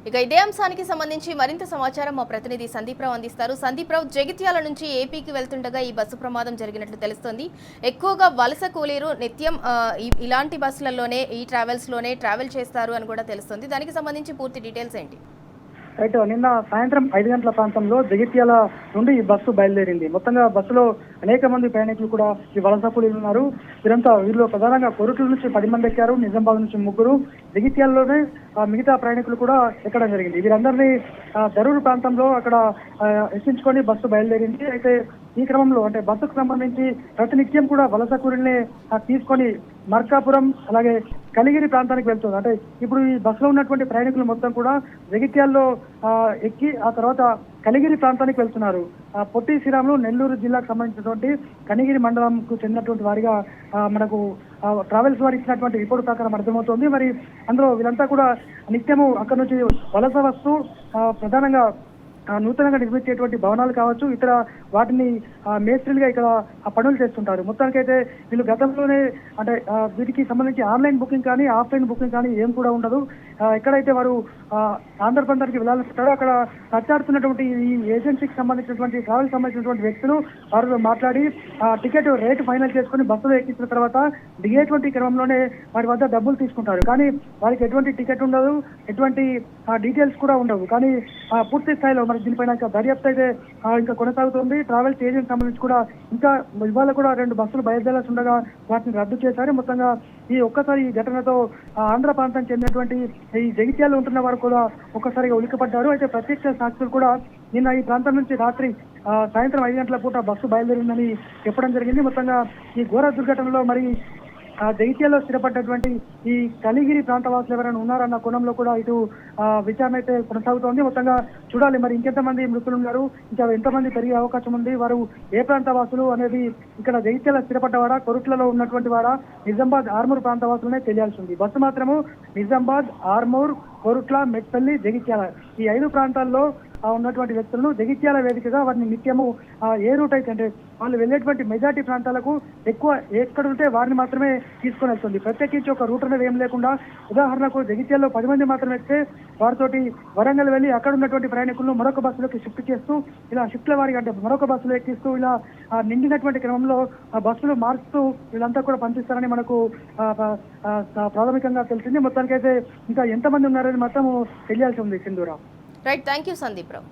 ఇక ఇదే అంశానికి సంబంధించి మరింత సమాచారం మా ప్రతినిధి సందీప్ రావు అందిస్తారు. సందీప్ రావు, జగిత్యాల నుంచి ఏపీకి వెళ్తుండగా ఈ బస్సు ప్రమాదం జరిగినట్లు తెలుస్తోంది. ఎక్కువగా వలస కూలీలు నిత్యం ఇలాంటి బస్సులలోనే ఈ ట్రావెల్స్లోనే ట్రావెల్ చేస్తారు అని కూడా తెలుస్తుంది. దానికి సంబంధించి పూర్తి డీటెయిల్స్ ఏంటి? రైట్, నిన్న సాయంత్రం 5 గంటల ప్రాంతంలో జగిత్యాల నుండి ఈ బస్సు బయలుదేరింది. మొత్తంగా బస్సులో అనేక మంది ప్రయాణికులు కూడా ఈ వలస కూలీలు ఉన్నారు. వీరిలో ప్రధానంగా కొరుట్ల నుంచి 10 మంది ఎక్కారు, నిజామాబాద్ నుంచి 3, జగిత్యాలలోనే మిగతా ప్రయాణికులు కూడా ఎక్కడం జరిగింది. వీరందరినీ దరూరు ప్రాంతంలో అక్కడ ఎక్కించుకొని బస్సు బయలుదేరింది. అయితే ఈ క్రమంలో అంటే బస్సుకు సంబంధించి ప్రతినిత్యం కూడా వలస కూలీల్ని తీసుకొని మార్కాపురం అలాగే కలిగిరి ప్రాంతానికి వెళ్తుంది. అంటే ఇప్పుడు ఈ బస్సులో ఉన్నటువంటి ప్రయాణికులు మొత్తం కూడా జగిత్యాల్లో ఎక్కి ఆ తర్వాత కలిగిరి ప్రాంతానికి వెళ్తున్నారు. పొట్టి శ్రీరాములు నెల్లూరు జిల్లాకు సంబంధించినటువంటి కనిగిరి మండలంకు చెందినటువంటి వారిగా మనకు ట్రావెల్స్ వారు ఇచ్చినటువంటి రిపోర్టు ప్రకారం అర్థమవుతోంది. మరి అందులో వీళ్ళంతా కూడా నిత్యము అక్కడ నుంచి వలస వస్తూ ప్రధానంగా నూతనంగా నిర్మించేటువంటి భవనాలు కావచ్చు, ఇతర వాటిని మేస్త్రీలుగా ఇక్కడ పనులు చేస్తుంటారు. మొత్తానికైతే వీళ్ళు గతంలోనే అంటే వీటికి సంబంధించి ఆన్లైన్ బుకింగ్ కానీ ఆఫ్లైన్ బుకింగ్ కానీ ఏం కూడా ఉండదు. ఎక్కడైతే వారు ఆంధ్రప్రదేశ్కి వెళ్ళాలంటారో అక్కడ కట్టాడుతున్నటువంటి ఈ ఏజెన్సీకి సంబంధించినటువంటి ట్రావెల్ సంబంధించినటువంటి వ్యక్తులు వారు మాట్లాడి టికెట్ రేటు ఫైనల్ చేసుకుని బస్సులో ఎక్కించిన తర్వాత దిగేటువంటి క్రమంలోనే వారి వద్ద డబ్బులు తీసుకుంటారు. కానీ వారికి ఎటువంటి టికెట్ ఉండదు, ఎటువంటి డీటెయిల్స్ కూడా ఉండవు. కానీ పూర్తి స్థాయిలో మరి దీనిపైన ఇంకా దర్యాప్తు అయితే ఇంకా కొనసాగుతుంది. ట్రావెల్స్ ఏజెంట్ సంబంధించి కూడా ఇంకా ఇవాళ కూడా 2 బస్సులు బయలుదేరాల్సి ఉండగా వాటిని రద్దు చేశారు. మొత్తంగా ఒక్కసారి ఈ ఘటనతో ఆంధ్ర ప్రాంతానికి చెందినటువంటి ఈ జగిత్యాలు ఉంటున్న వారు కూడా ఒక్కసారిగా ఉలిక్కిపడ్డారు. అయితే ప్రత్యక్ష సాక్షులు కూడా నిన్న ఈ ప్రాంతం నుంచి రాత్రి సాయంత్రం 5 గంటల పూట బస్సు బయలుదేరిందని చెప్పడం జరిగింది. మొత్తంగా ఈ ఘోర దుర్ఘటనలో మరి జగిత్యాల్లో స్థిరపడ్డటువంటి ఈ కలిగిరి ప్రాంతవాసులు ఎవరైనా ఉన్నారన్న కోణంలో కూడా ఇటు విచారణ అయితే కొనసాగుతోంది. మొత్తంగా చూడాలి మరి ఇంకెంతమంది మృతులు ఉన్నారు, ఇంకా ఎంతమంది పెరిగే అవకాశం ఉంది, వారు ఏ ప్రాంతవాసులు అనేది ఇక్కడ జగిత్యాల స్థిరపడ్డవాడా, కొరుట్లలో ఉన్నటువంటి వాడా, నిజామాబాద్ ఆర్మూర్ ప్రాంతవాసులనే తెలియాల్సి ఉంది. బస్సు మాత్రము నిజామాబాద్, ఆర్మూర్, కొరుట్ల, మెట్పల్లి, జగిత్యాల ఈ 5 ప్రాంతాల్లో ఉన్నటువంటి వ్యక్తులను జగిత్యాల వేదికగా వారిని నిత్యము ఏ రూట్ అయితే అంటే వాళ్ళు వెళ్ళేటువంటి మెజార్టీ ప్రాంతాలకు ఎక్కువ ఎక్కడ ఉంటే వారిని మాత్రమే తీసుకొని వెళ్తుంది. ప్రత్యేకించి ఒక రూట్ అనేది ఏం లేకుండా ఉదాహరణకు జగిత్యాల్లో 10 మంది మాత్రమే ఎక్కితే వారితోటి వరంగల్ వెళ్ళి అక్కడ ఉన్నటువంటి ప్రయాణికులను మరొక బస్సులోకి షిఫ్ట్ చేస్తూ ఇలా షిఫ్ట్ల వారికి అంటే మరొక బస్సులో ఎక్కిస్తూ ఇలా నిండినటువంటి క్రమంలో బస్సులు మారుస్తూ వీళ్ళంతా కూడా పంపిస్తారని మనకు ప్రాథమికంగా తెలిసింది. మొత్తానికైతే ఇంకా ఎంతమంది ఉన్నారని మాత్రం తెలియాల్సి ఉంది. Sindhura. Right, thank you Sandeep Rao.